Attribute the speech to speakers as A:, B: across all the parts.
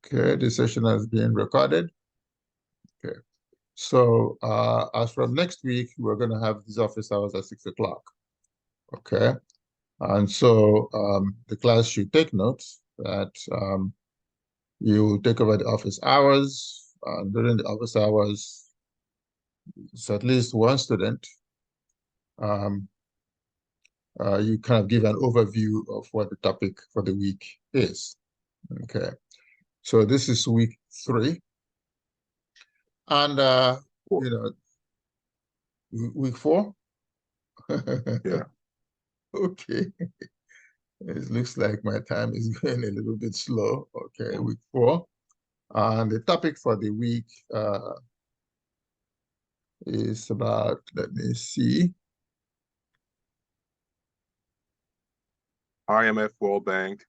A: Okay, this session has been recorded. Okay, so as from next week, we're going to have these office hours at 6 o'clock. Okay, and so the class should take notes that you take over the office hours. And during the office hours, it's at least one student. You kind of give an overview of what the topic for the week is. Okay, so this is week 3. And, you know, week 4?
B: Yeah.
A: Okay. It looks like my time is going a little bit slow. Okay, week 4. And the topic for the week is about, let me see.
B: IMF, World Bank,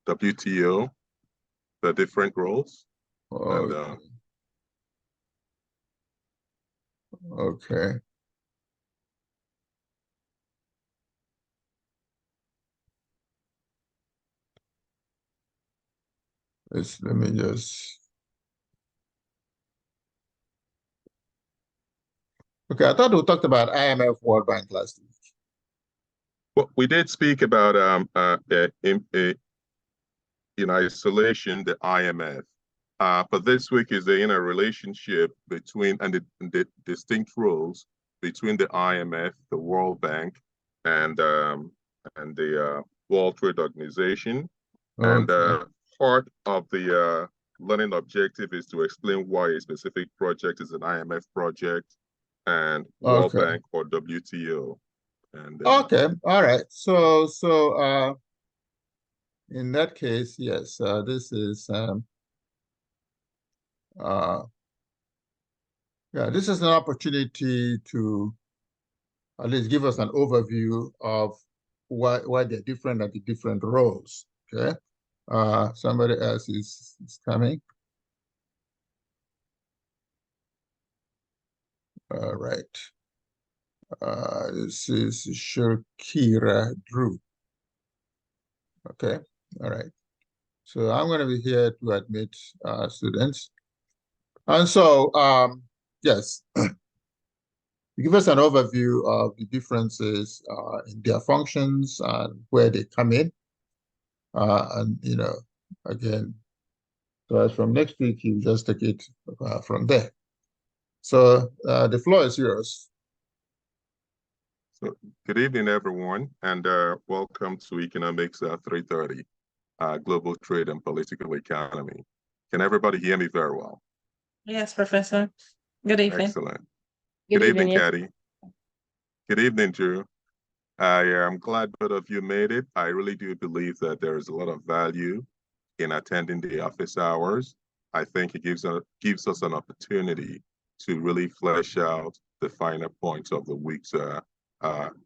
B: WTO, the different roles.
A: Okay.
B: And
A: Okay. Let me just. Okay, I thought we talked about IMF World Bank last week.
B: well, we did speak about in isolation the IMF. But this week is the inner relationship between and the distinct roles between the IMF, the World Bank, and the World Trade Organization. And
A: Okay.
B: part of the learning objective is to explain why a specific project is an IMF project and World
A: Okay.
B: Bank or WTO. And
A: Okay. All right. So in that case, yes, this is yeah, this is an opportunity to at least give us an overview of why they're different at the different roles. Okay. Somebody else is coming. All right. This is Shakira Drew. Okay. All right. So I'm going to be here to admit students. And so, yes, you give us an overview of the differences in their functions and where they come in. And, again, so as from next week, you just take it from there. So the floor is yours.
B: So good evening, everyone, and welcome to Economics 330, Global Trade and Political Economy. Can everybody hear me very well?
C: Yes, Professor. Good evening.
B: Excellent.
C: Good
B: evening,
C: yes.
B: Caddy. Good evening, Drew. I am glad both of you made it. I really do believe that there is a lot of value in attending the office hours. I think it gives us an opportunity to really flesh out the finer points of the week's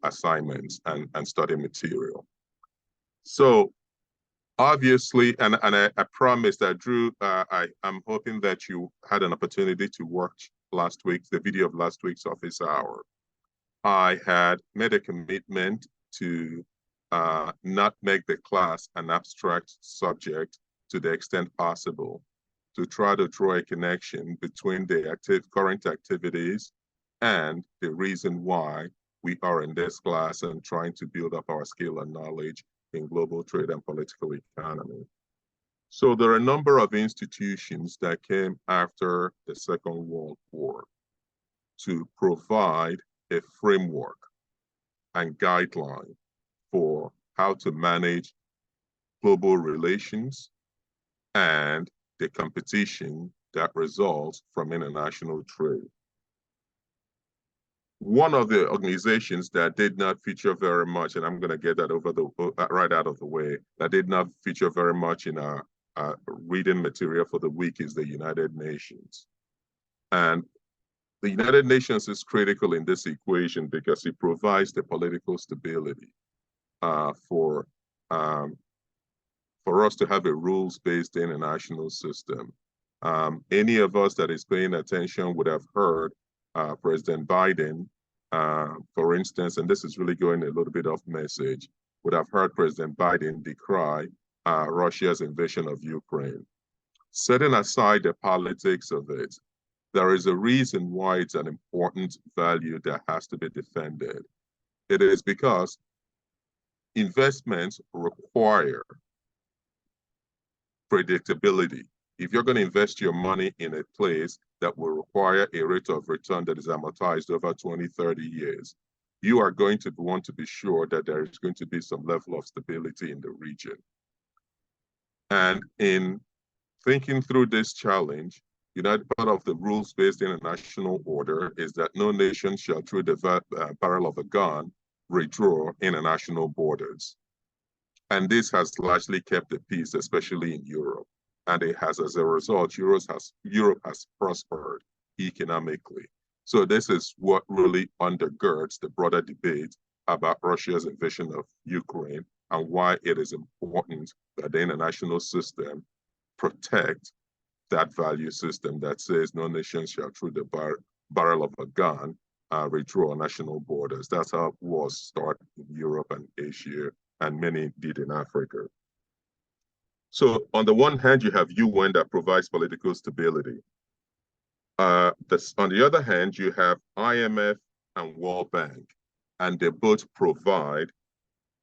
B: assignments and study material. So obviously, and I promise that, Drew, I'm hoping that you had an opportunity to watch the video of last week's office hour. I had made a commitment to not make the class an abstract subject to the extent possible, to try to draw a connection between the current activities and the reason why we are in this class and trying to build up our skill and knowledge in global trade and political economy. So there are a number of institutions that came after the Second World War to provide a framework and guideline for how to manage global relations and the competition that results from international trade. One of the organizations that did not feature very much, and I'm going to get that right out of the way, that did not feature very much in our reading material for the week is the United Nations. And the United Nations is critical in this equation because it provides the political stability for us to have a rules-based international system. Any of us that is paying attention would have heard President Biden, for instance, and this is really going a little bit off message, would have heard President Biden decry Russia's invasion of Ukraine. Setting aside the politics of it, there is a reason why it's an important value that has to be defended. It is because investments require predictability. If you're going to invest your money in a place that will require a rate of return that is amortized over 20, 30 years, you are going to want to be sure that there is going to be some level of stability in the region. And in thinking through this challenge, part of the rules-based international order is that no nation shall, through the barrel of a gun, redraw international borders. And this has largely kept the peace, especially in Europe. And it has, as a result, Europe has prospered economically. So this is what really undergirds the broader debate about Russia's invasion of Ukraine and why it is important that the international system protect that value system that says no nation shall, through the barrel of a gun, redraw national borders. That's how wars start in Europe and Asia, and many did in Africa. So on the one hand, you have UN that provides political stability. On the other hand, you have IMF and World Bank, and they both provide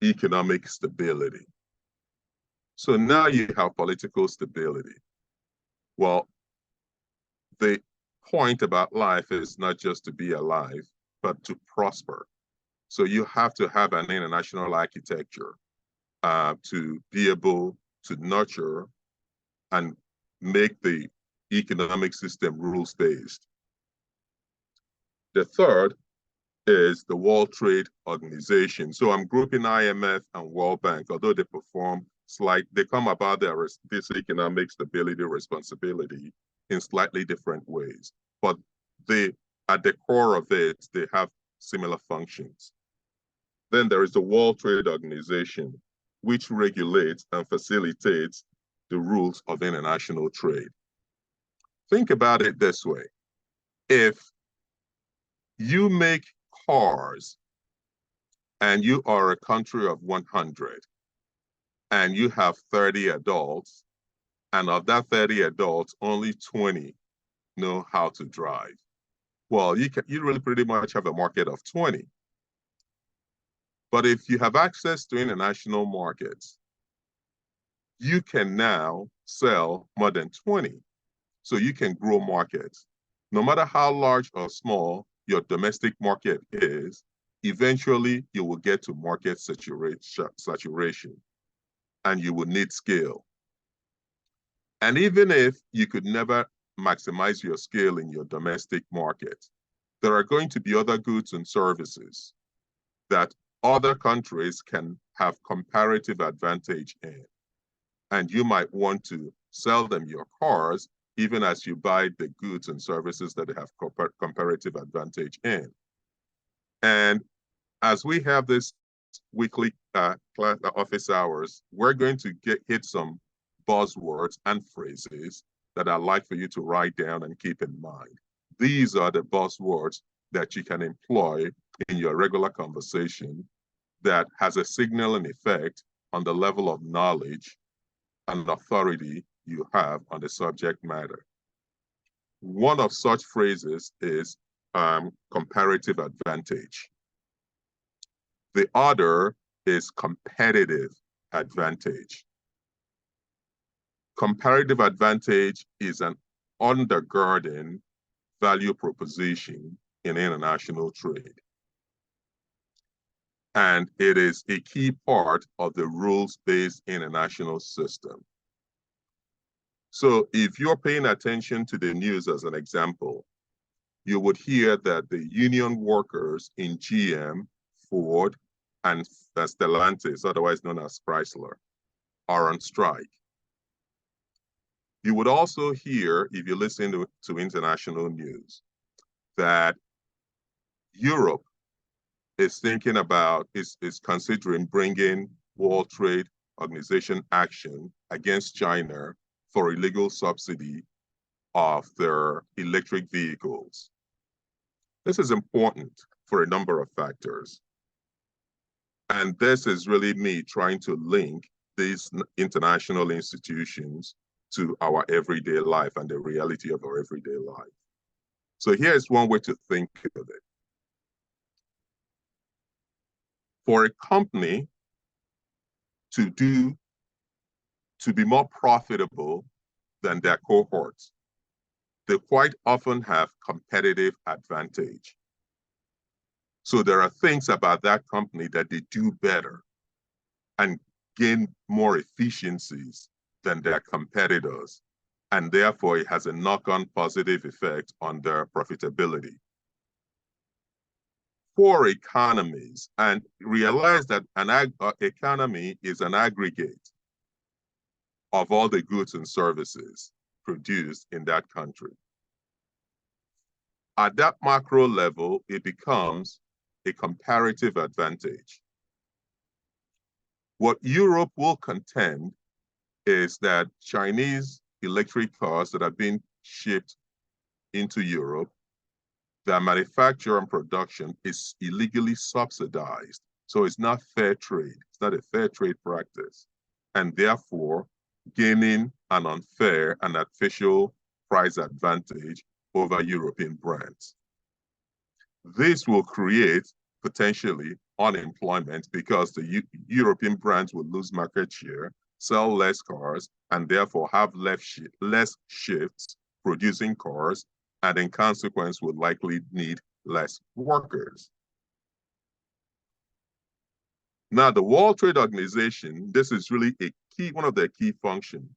B: economic stability. So now you have political stability. Well, the point about life is not just to be alive, but to prosper. So you have to have an international architecture to be able to nurture and make the economic system rules-based. The third is the World Trade Organization. So I'm grouping IMF and World Bank, although they they come about this economic stability responsibility in slightly different ways. But at the core of it, they have similar functions. Then there is the World Trade Organization, which regulates and facilitates the rules of international trade. Think about it this way. If you make cars and you are a country of 100 and you have 30 adults, and of that 30 adults, only 20 know how to drive, well, you really pretty much have a market of 20. But if you have access to international markets, you can now sell more than 20. So you can grow markets. No matter how large or small your domestic market is, eventually you will get to market saturation, and you will need scale. And even if you could never maximize your scale in your domestic market, there are going to be other goods and services that other countries can have comparative advantage in. And you might want to sell them your cars even as you buy the goods and services that they have comparative advantage in. And as we have this weekly office hours, we're going to hit some buzzwords and phrases that I'd like for you to write down and keep in mind. These are the buzzwords that you can employ in your regular conversation that has a signaling effect on the level of knowledge and authority you have on the subject matter. One of such phrases is comparative advantage. The other is competitive advantage. Comparative advantage is an undergirding value proposition in international trade. And it is a key part of the rules-based international system. So if you're paying attention to the news as an example, you would hear that the union workers in GM, Ford, and Stellantis, otherwise known as Chrysler, are on strike. You would also hear, if you listen to international news, that Europe is thinking about, is considering bringing World Trade Organization action against China for illegal subsidy of their electric vehicles. This is important for a number of factors. And this is really me trying to link these international institutions to our everyday life and the reality of our everyday life. So here's one way to think of it. For a company to be more profitable than their cohorts, they quite often have competitive advantage. So there are things about that company that they do better and gain more efficiencies than their competitors. And therefore, it has a knock-on positive effect on their profitability. For economies, and realize that an economy is an aggregate of all the goods and services produced in that country. At that macro level, it becomes a comparative advantage. What Europe will contend is that Chinese electric cars that are being shipped into Europe, their manufacture and production is illegally subsidized. So it's not fair trade. It's not a fair trade practice. And therefore, gaining an unfair and artificial price advantage over European brands. This will create potentially unemployment because the European brands will lose market share, sell less cars, and therefore have less shifts producing cars, and in consequence will likely need less workers. Now, the World Trade Organization, this is really one of their key functions,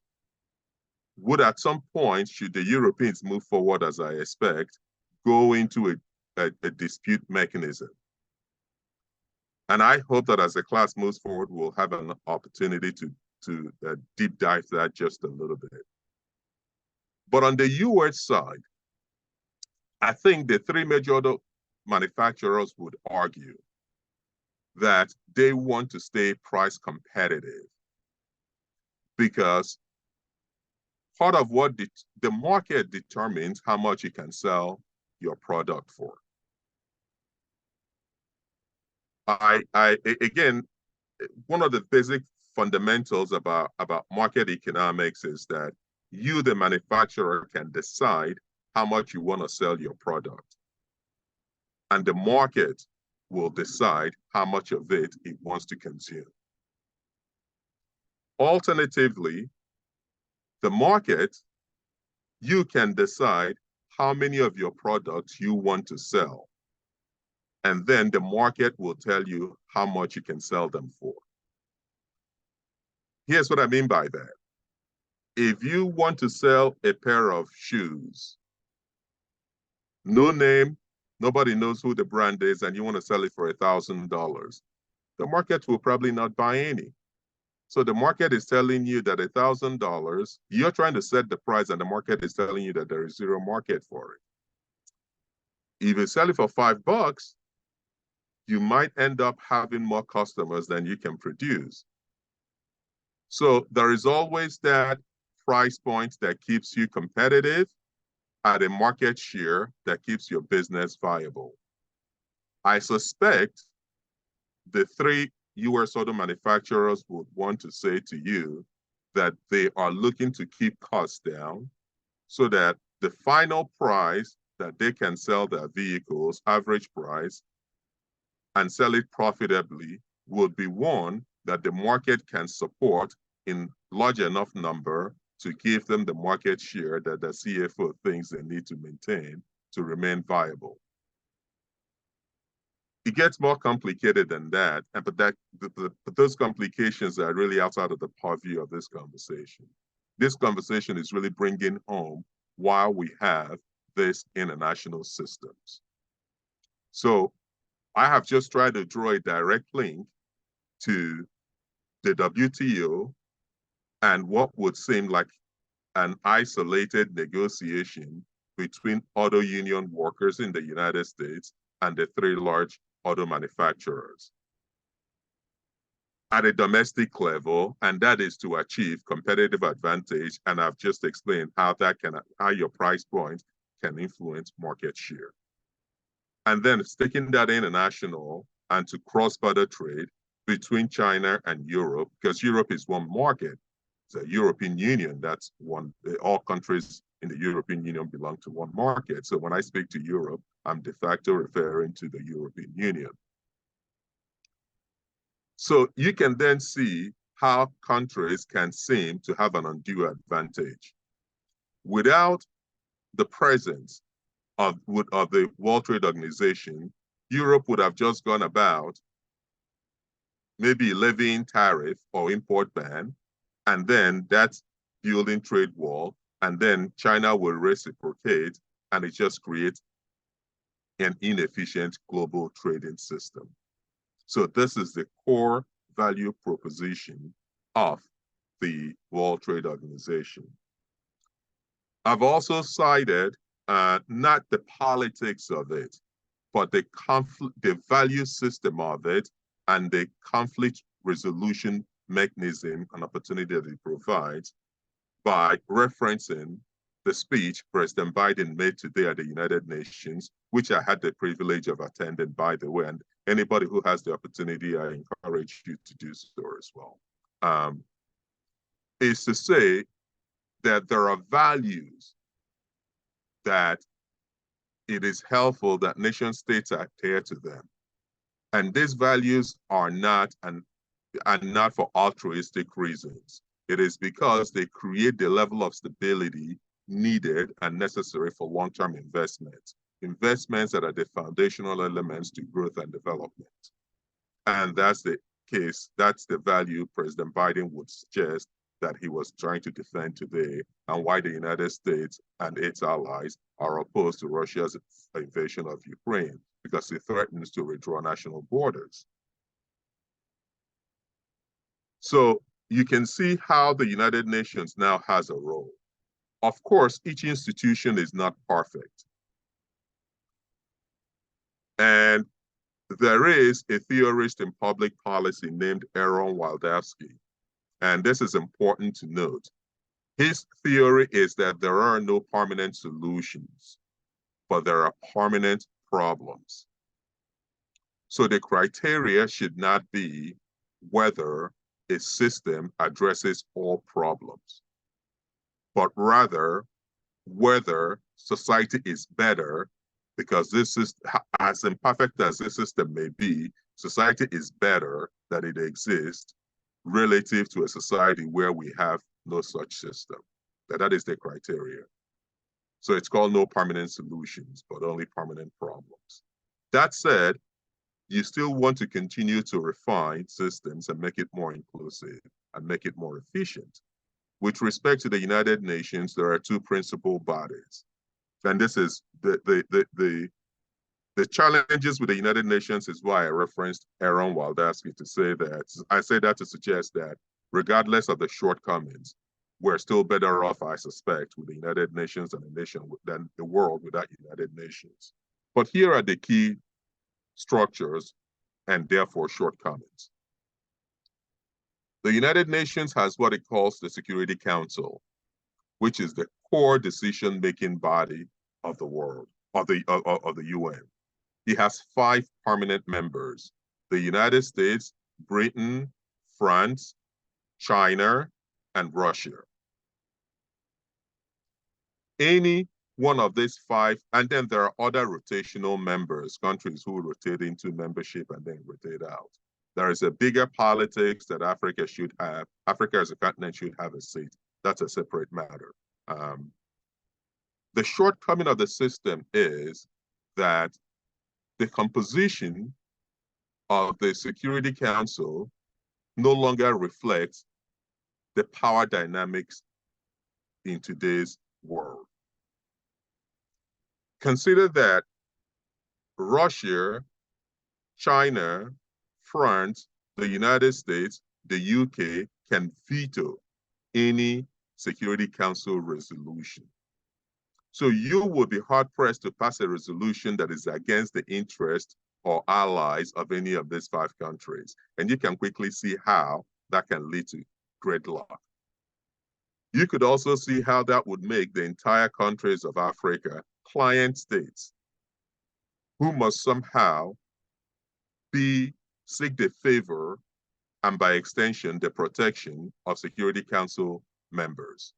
B: would at some point, should the Europeans move forward, as I expect, go into a dispute mechanism. And I hope that as the class moves forward, we'll have an opportunity to deep dive that just a little bit. But on the US side, I think the three major auto manufacturers would argue that they want to stay price competitive because part of what the market determines how much you can sell your product for. Again, one of the basic fundamentals about market economics is that you, the manufacturer, can decide how much you want to sell your product. And the market will decide how much of it wants to consume. Alternatively, the market, you can decide how many of your products you want to sell. And then the market will tell you how much you can sell them for. Here's what I mean by that. If you want to sell a pair of shoes, no name, nobody knows who the brand is, and you want to sell it for $1,000, the market will probably not buy any. So the market is telling you that $1,000, you're trying to set the price, and the market is telling you that there is zero market for it. If you sell it for $5, you might end up having more customers than you can produce. So there is always that price point that keeps you competitive at a market share that keeps your business viable. I suspect the three US auto manufacturers would want to say to you that they are looking to keep costs down so that the final price that they can sell their vehicles, average price, and sell it profitably would be one that the market can support in large enough number to give them the market share that the CFO thinks they need to maintain to remain viable. It gets more complicated than that, but those complications are really outside of the purview of this conversation. This conversation is really bringing home why we have these international systems. So I have just tried to draw a direct link to the WTO and what would seem like an isolated negotiation between auto union workers in the United States and the three large auto manufacturers at a domestic level, and that is to achieve competitive advantage. And I've just explained how your price point can influence market share. And then it's taking that international and to cross-border trade, between China and Europe, because Europe is one market. It's a European Union. That's one, all countries in the European Union belong to one market. So when I speak to Europe, I'm de facto referring to the European Union. So you can then see how countries can seem to have an undue advantage. Without the presence of the World Trade Organization, Europe would have just gone about maybe levying tariff or import ban, and then that's building trade wall, and then China will reciprocate, and it just creates an inefficient global trading system. So this is the core value proposition of the World Trade Organization. I've also cited not the politics of it, but the value system of it and the conflict resolution mechanism and opportunity that it provides by referencing the speech President Biden made today at the United Nations, which I had the privilege of attending, by the way, and anybody who has the opportunity, I encourage you to do so as well, is to say that there are values that it is helpful that nation states adhere to them. And these values are not for altruistic reasons. It is because they create the level of stability needed and necessary for long-term investments that are the foundational elements to growth and development. And that's the case, that's the value President Biden would suggest that he was trying to defend today, and why the United States and its allies are opposed to Russia's invasion of Ukraine, because it threatens to redraw national borders. So you can see how the United Nations now has a role. Of course, each institution is not perfect. And there is a theorist in public policy named Aaron Wildavsky, and this is important to note. His theory is that there are no permanent solutions, but there are permanent problems. So the criteria should not be whether a system addresses all problems, but rather whether society is better, because this is, as imperfect as this system may be, society is better that it exists relative to a society where we have no such system. That is the criteria. So it's called no permanent solutions, but only permanent problems. That said, you still want to continue to refine systems and make it more inclusive and make it more efficient. With respect to the United Nations, there are two principal bodies. And this is the challenges with the United Nations is why I referenced Aaron Wildavsky to say that. I say that to suggest that regardless of the shortcomings, we're still better off, I suspect, with the United Nations than the world without United Nations. But here are the key structures and therefore shortcomings. The United Nations has what it calls the Security Council, which is the core decision-making body of the world, of the UN. It has 5 permanent members: the United States, Britain, France, China, and Russia. Any one of these 5, and then there are other rotational members, countries who rotate into membership and then rotate out. There is a bigger politics that Africa should have. Africa as a continent should have a seat. That's a separate matter. The shortcoming of the system is that the composition of the Security Council no longer reflects the power dynamics in today's world. Consider that Russia, China, France, the United States, the UK can veto any Security Council resolution. So you would be hard-pressed to pass a resolution that is against the interest or allies of any of these 5 countries. And you can quickly see how that can lead to gridlock. You could also see how that would make the entire countries of Africa client states who must somehow seek the favor and by extension, the protection of Security Council members,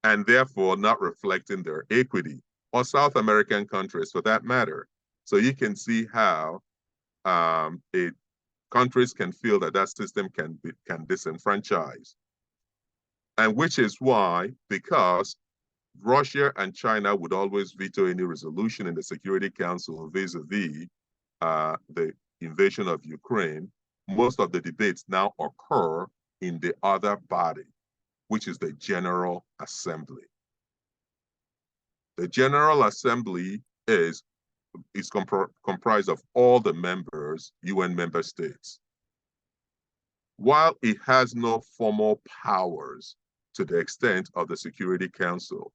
B: and therefore not reflecting their equity, or South American countries for that matter. So you can see how countries can feel that that system can disenfranchise. And which is why, because Russia and China would always veto any resolution in the Security Council vis-a-vis the invasion of Ukraine, most of the debates now occur in the other body, which is the General Assembly. The General Assembly is comprised of all the members, UN member states. While it has no formal powers to the extent of the Security Council,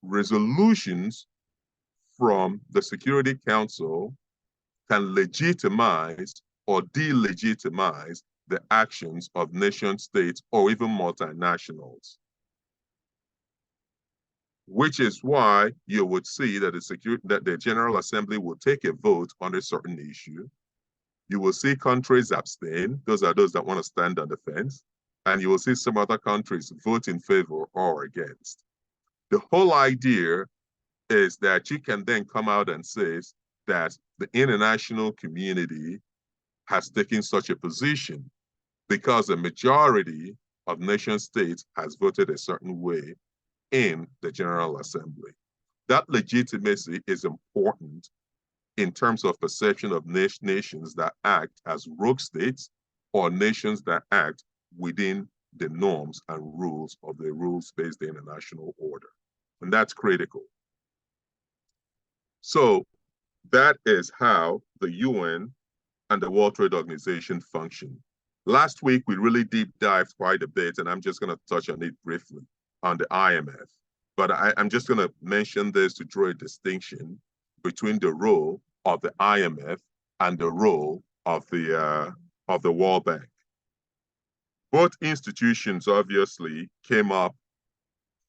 B: resolutions from the Security Council can legitimize or delegitimize the actions of nation states or even multinationals. Which is why you would see that the General Assembly will take a vote on a certain issue. You will see countries abstain. Those are those that want to stand on the fence. And you will see some other countries vote in favor or against. The whole idea is that you can then come out and say that the international community has taken such a position because the majority of nation states has voted a certain way in the General Assembly. That legitimacy is important in terms of perception of nations that act as rogue states or nations that act within the norms and rules of the rules-based international order. And that's critical. So that is how the UN and the World Trade Organization function. Last week, we really deep dived quite a bit, and I'm just going to touch on it briefly on the IMF. But I'm just going to mention this to draw a distinction between the role of the IMF and the role of the World Bank. Both institutions obviously came up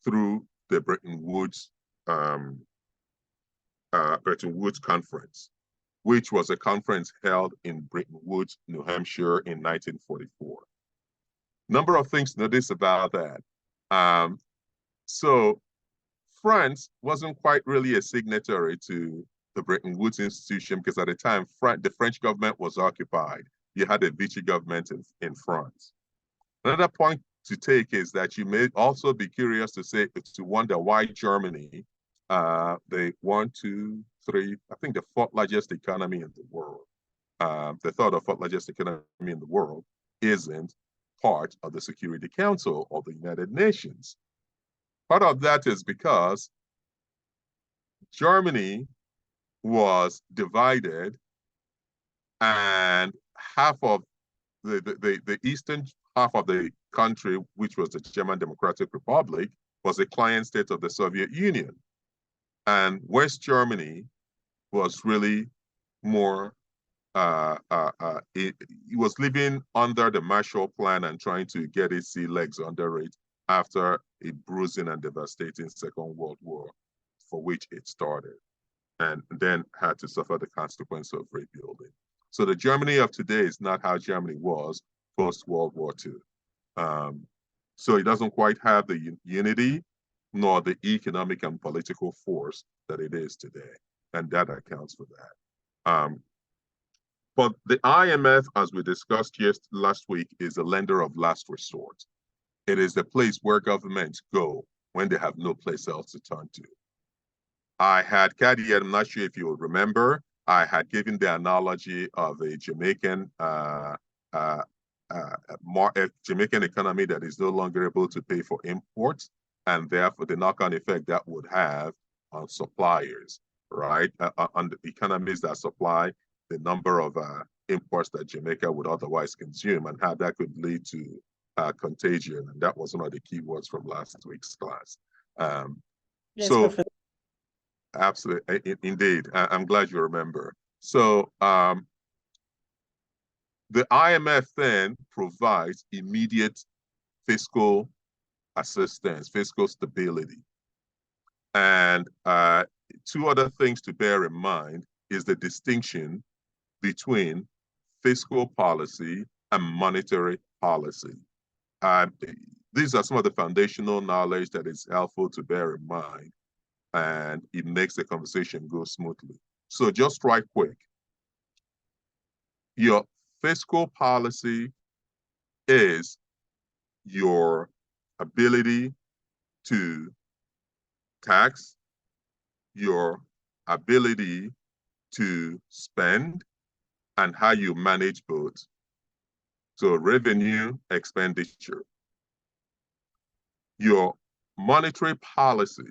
B: through the Bretton Woods Conference, which was a conference held in Bretton Woods, New Hampshire in 1944. Number of things to notice about that. So France wasn't quite really a signatory to the Bretton Woods Institution because at the time, the French government was occupied. You had a Vichy government in France. Another point to take is that you may also be curious to wonder why Germany, the 1, 2, 3, I think the fourth largest economy in the world, the third or fourth largest economy in the world, isn't part of the Security Council of the United Nations. Part of that is because Germany was divided and half of the eastern half of the country, which was the German Democratic Republic, was a client state of the Soviet Union. And West Germany was really more, it was living under the Marshall Plan and trying to get its sea legs under it after a bruising and devastating Second World War, for which it started, and then had to suffer the consequence of rebuilding. So the Germany of today is not how Germany was post-World War II. So it doesn't quite have the unity nor the economic and political force that it is today, and that accounts for that. But the IMF, as we discussed last week, is a lender of last resort. It is the place where governments go when they have no place else to turn to. I had, Caddy, I'm not sure if you will remember, I had given the analogy of a Jamaican Jamaican economy that is no longer able to pay for imports, and therefore the knock-on effect that would have on suppliers, right? On the economies that supply the number of imports that Jamaica would otherwise consume, and how that could lead to contagion. And that was one of the key words from last week's class.
C: Yes,
B: so
C: perfect.
B: Absolutely, indeed. I'm glad you remember. So the IMF then provides immediate fiscal assistance, fiscal stability. And two other things to bear in mind is the distinction between fiscal policy and monetary policy. These are some of the foundational knowledge that is helpful to bear in mind, and it makes the conversation go smoothly. So just right quick, your fiscal policy is your ability to tax, your ability to spend, and how you manage both. So revenue, expenditure. Your monetary policy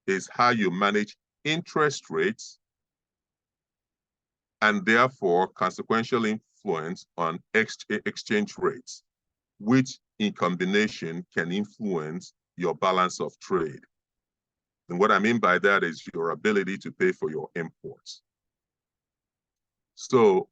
B: is how you manage interest rates and therefore consequential influence on exchange rates, which in combination can influence your balance of trade. And what I mean by that is your ability to pay for your imports. So,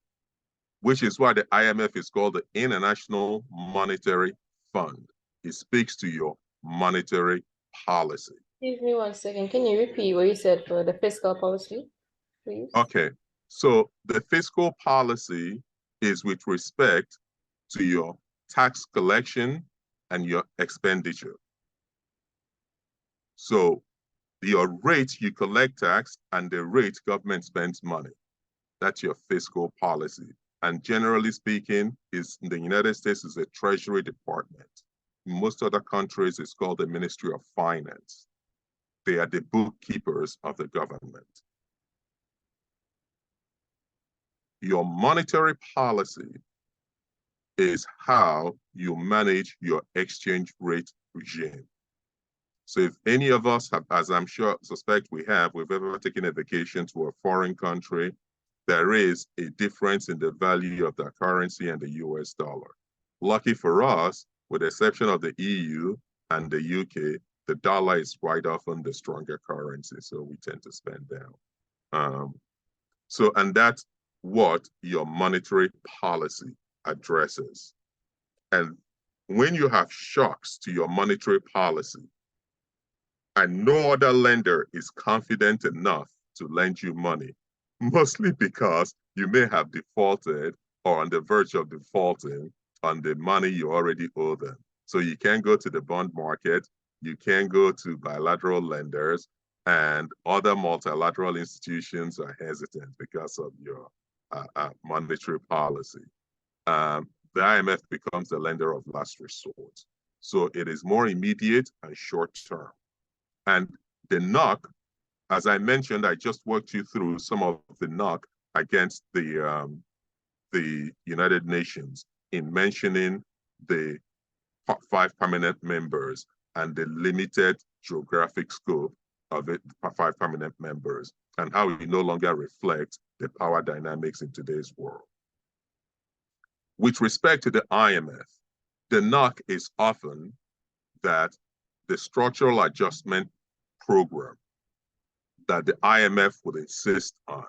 B: which is why the IMF is called the International Monetary Fund. It speaks to your monetary policy.
C: Give me 1 second. Can you repeat what you said for the fiscal policy, please?
B: Okay. So the fiscal policy is with respect to your tax collection and your expenditure. So your rate you collect tax and the rate government spends money. That's your fiscal policy. And generally speaking, is in the United States is a Treasury Department. In most other countries, it's called the Ministry of Finance. They are the bookkeepers of the government. Your monetary policy is how you manage your exchange rate regime. So if any of us have, as I'm sure, suspect we've ever taken a vacation to a foreign country, there is a difference in the value of the currency and the US dollar. Lucky for us, with the exception of the EU and the UK, the dollar is quite often the stronger currency, so we tend to spend down. And that's what your monetary policy addresses. And when you have shocks to your monetary policy, and no other lender is confident enough to lend you money, mostly because you may have defaulted or on the verge of defaulting on the money you already owe them. So you can't go to the bond market, you can't go to bilateral lenders, and other multilateral institutions are hesitant because of your monetary policy. The IMF becomes the lender of last resort. So it is more immediate and short term. And the knock, as I mentioned, I just walked you through some of the knock against the United Nations in mentioning the 5 permanent members and the limited geographic scope of it, 5 permanent members, and how it no longer reflects the power dynamics in today's world. With respect to the IMF, the knock is often that the structural adjustment program that the IMF would insist on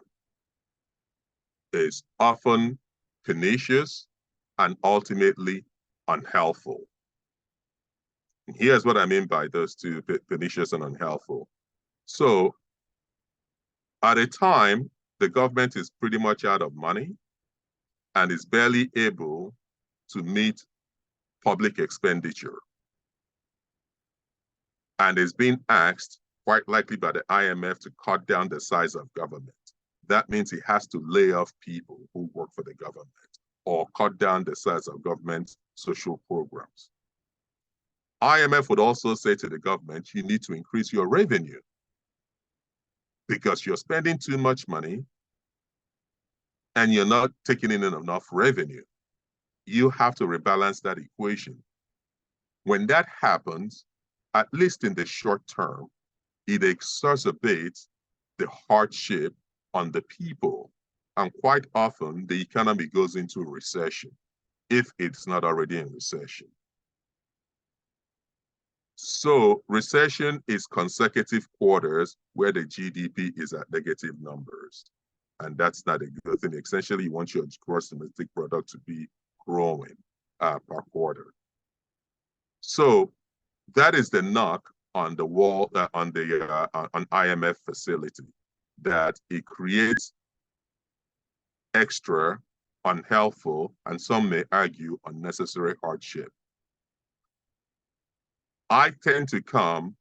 B: is often pernicious and ultimately unhelpful. And here's what I mean by those two, pernicious and unhelpful. So at a time, the government is pretty much out of money and is barely able to meet public expenditure, and is being asked, quite likely by the IMF, to cut down the size of government. That means it has to lay off people who work for the government or cut down the size of government social programs. IMF would also say to the government, you need to increase your revenue because you're spending too much money and you're not taking in enough revenue. You have to rebalance that equation. When that happens, at least in the short term, it exacerbates the hardship on the people. And quite often, the economy goes into recession, if it's not already in recession. So recession is consecutive quarters where the GDP is at negative numbers. And that's not a good thing. Essentially, you want your gross domestic product to be growing per quarter. So that is the knock on the wall, on IMF facility, that it creates extra unhelpful, and some may argue unnecessary hardship. I tend to come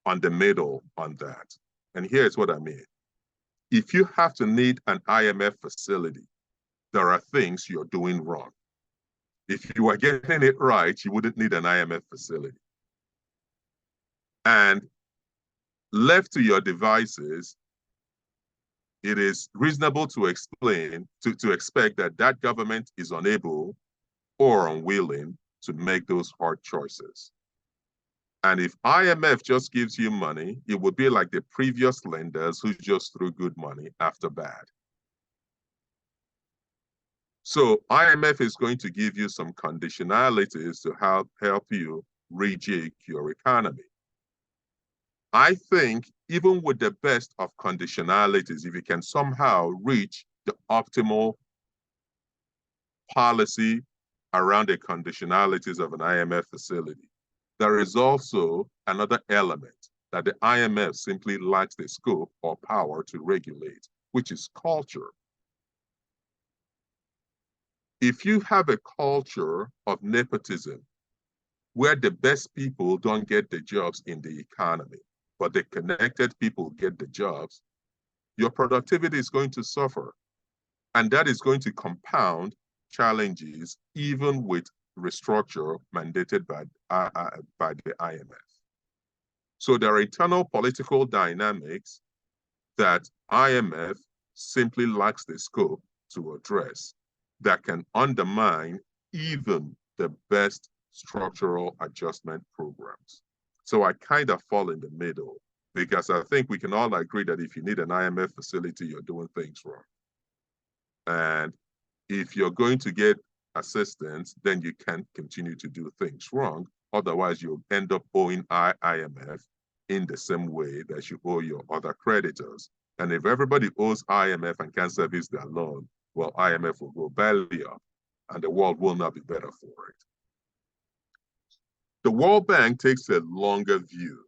B: on the middle on that. And here's what I mean. If you have to need an IMF facility, there are things you're doing wrong. If you are getting it right, you wouldn't need an IMF facility. And left to your devices, it is reasonable to expect that that government is unable or unwilling to make those hard choices. And if IMF just gives you money, it would be like the previous lenders who just threw good money after bad. So IMF is going to give you some conditionalities to help you rejig your economy. I think even with the best of conditionalities, if you can somehow reach the optimal policy around the conditionalities of an IMF facility, there is also another element that the IMF simply lacks the scope or power to regulate, which is culture. If you have a culture of nepotism, where the best people don't get the jobs in the economy, but the connected people get the jobs, your productivity is going to suffer. And that is going to compound challenges, even with restructure mandated by the IMF. So there are internal political dynamics that IMF simply lacks the scope to address that can undermine even the best structural adjustment programs. So I kind of fall in the middle, because I think we can all agree that if you need an IMF facility, you're doing things wrong. And if you're going to get assistance, then you can't continue to do things wrong. Otherwise, you'll end up owing IMF in the same way that you owe your other creditors. And if everybody owes IMF and can't service their loan, well, IMF will go belly up, and the world will not be better for it. The World Bank takes a longer view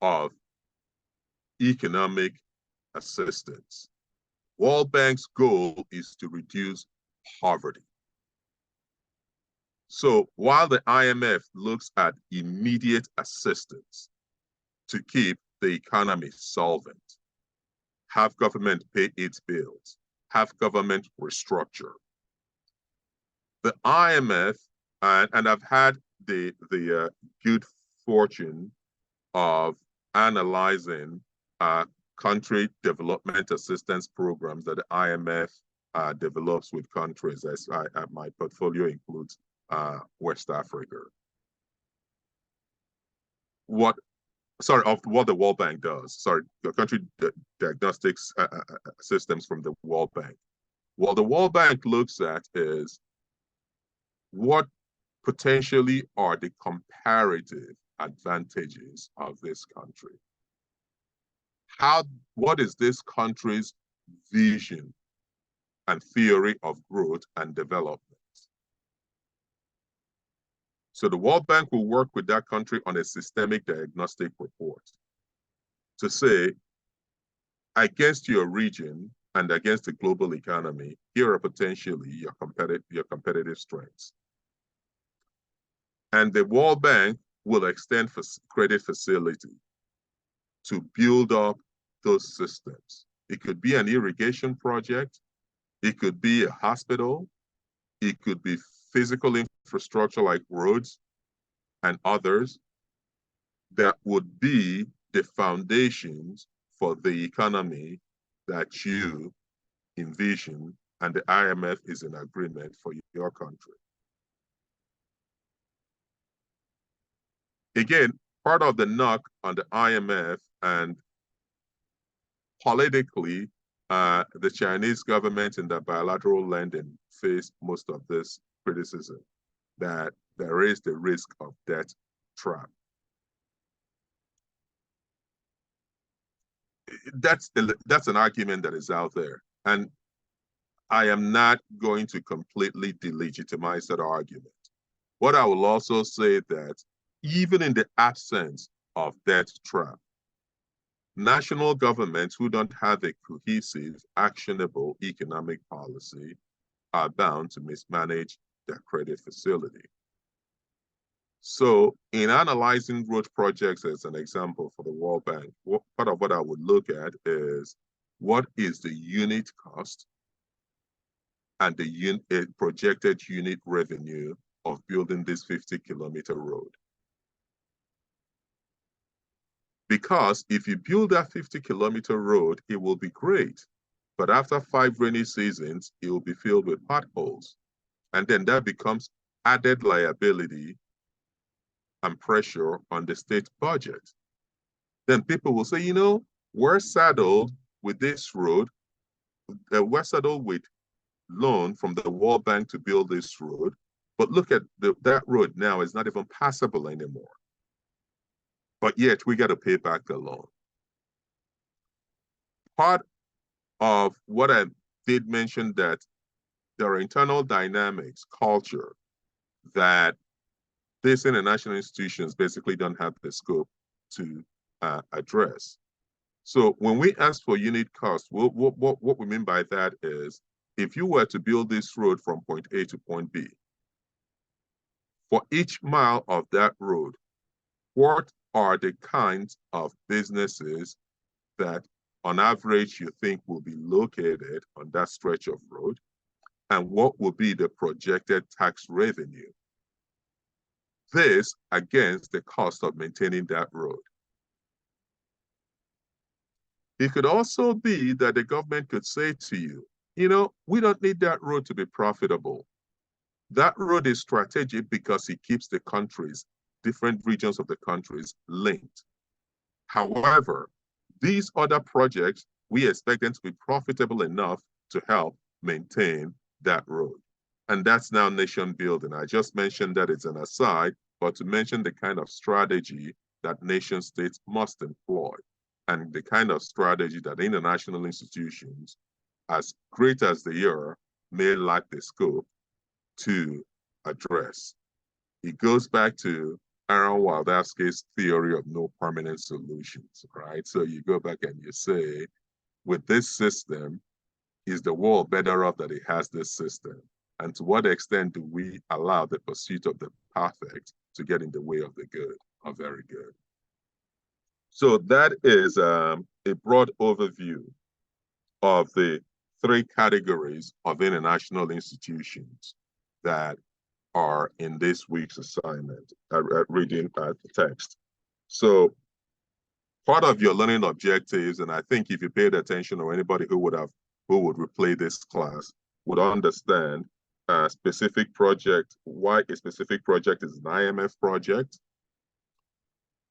B: of economic assistance. World Bank's goal is to reduce poverty. So while the IMF looks at immediate assistance to keep the economy solvent, have government pay its bills, have government restructure, the IMF, and I've had the good fortune of analyzing country development assistance programs that the IMF develops with countries. As my portfolio includes West Africa. Of what the World Bank does. Sorry, the country diagnostics systems from the World Bank. What the World Bank looks at is what potentially are the comparative advantages of this country. What is this country's vision and theory of growth and development? So the World Bank will work with that country on a systemic diagnostic report to say, against your region and against the global economy, here are potentially your competitive strengths. And the World Bank will extend credit facility to build up those systems. It could be an irrigation project. It could be a hospital. It could be physical infrastructure like roads and others that would be the foundations for the economy that you envision and the IMF is in agreement for your country. Again, part of the knock on the IMF, and politically, the Chinese government in the bilateral lending face most of this criticism, that there is the risk of debt trap. That's an argument that is out there. And I am not going to completely delegitimize that argument. What I will also say that even in the absence of debt trap, national governments who don't have a cohesive, actionable economic policy are bound to mismanage their credit facility. So in analyzing road projects as an example for the World Bank, part of what I would look at is what is the unit cost and the projected unit revenue of building this 50-kilometer road. Because if you build that 50-kilometer road, it will be great. But after 5 rainy seasons, it will be filled with potholes. And then that becomes added liability and pressure on the state budget. Then people will say, you know, we're saddled with this road. We're saddled with loan from the World Bank to build this road. But look at that road now is not even passable anymore. But yet we got to pay back the loan. Part of what I did mention that there are internal dynamics, culture, that these international institutions basically don't have the scope to address. So when we ask for unit cost, what we mean by that is, if you were to build this road from point A to point B, for each mile of that road, what are the kinds of businesses that on average you think will be located on that stretch of road? And what will be the projected tax revenue? This against the cost of maintaining that road. It could also be that the government could say to you, you know, we don't need that road to be profitable. That road is strategic because it keeps the countries, different regions of the countries, linked. However, these other projects, we expect them to be profitable enough to help maintain that road. And that's now nation building. I just mentioned that it's an aside, but to mention the kind of strategy that nation states must employ and the kind of strategy that international institutions, as great as they are, may lack the scope to address. It goes back to Aaron Wildavsky's theory of no permanent solutions, right? So you go back and you say, with this system, is the world better off that it has this system? And to what extent do we allow the pursuit of the perfect to get in the way of the good or very good? So that is a broad overview of the 3 categories of international institutions that are in this week's assignment, reading the text. So part of your learning objectives, and I think if you paid attention, or anybody who would replay this class would understand a specific project, why a specific project is an IMF project.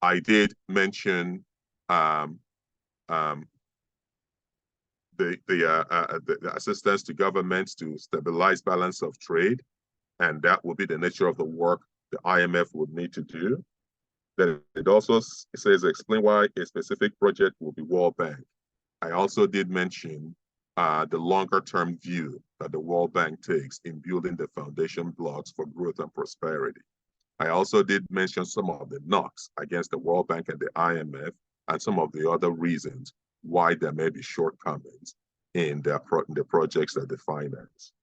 B: I did mention the assistance to governments to stabilize balance of trade, and that will be the nature of the work the IMF would need to do. Then it also says, explain why a specific project will be World Bank. I also did mention the longer-term view that the World Bank takes in building the foundation blocks for growth and prosperity. I also did mention some of the knocks against the World Bank and the IMF and some of the other reasons why there may be shortcomings in the projects that they finance.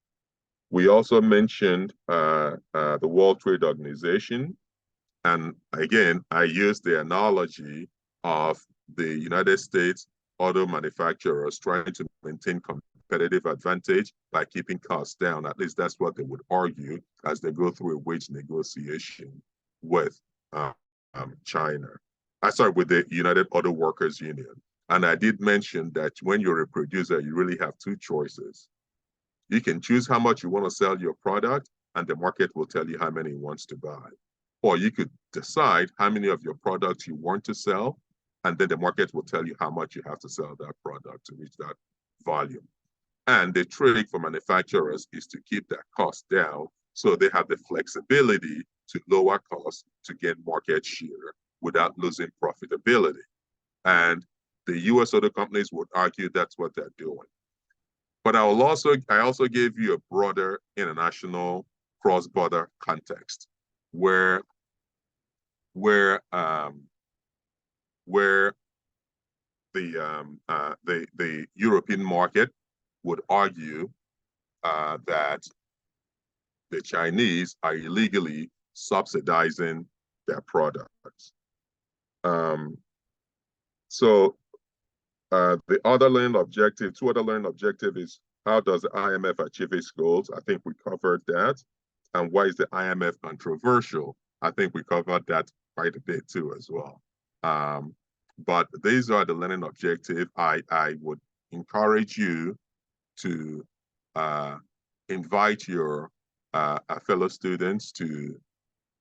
B: We also mentioned the World Trade Organization. And again, I used the analogy of the United States auto manufacturers trying to maintain competitive advantage by keeping costs down. At least that's what they would argue as they go through a wage negotiation with China. With the United Auto Workers Union. And I did mention that when you're a producer, you really have 2 choices. You can choose how much you want to sell your product, and the market will tell you how many it wants to buy. Or you could decide how many of your products you want to sell, and then the market will tell you how much you have to sell that product to reach that volume. And the trick for manufacturers is to keep that cost down so they have the flexibility to lower costs to get market share without losing profitability. And the US auto companies would argue that's what they're doing. But I also gave you a broader international cross-border context where the European market would argue that the Chinese are illegally subsidizing their products. So the other learning objective, two other learning objective is how does the IMF achieve its goals? I think we covered that. And why is the IMF controversial? I think we covered that quite a bit too as well. But these are the learning objective. I would encourage you to invite your fellow students to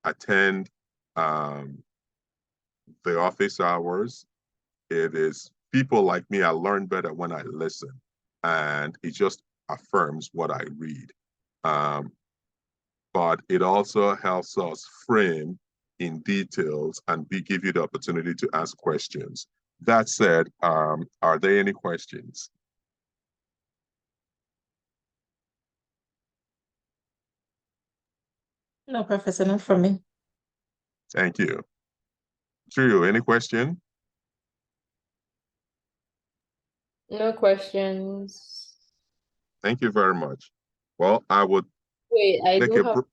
B: attend the office hours. It is people like me, I learn better when I listen, and it just affirms what I read. But it also helps us frame in details and give you the opportunity to ask questions. That said, are there any questions?
D: No, Professor, not for me.
B: Thank you. Drew, any question?
C: No questions.
B: Thank you very much. Well, I would
C: Wait, I
B: make
C: do
B: a
C: have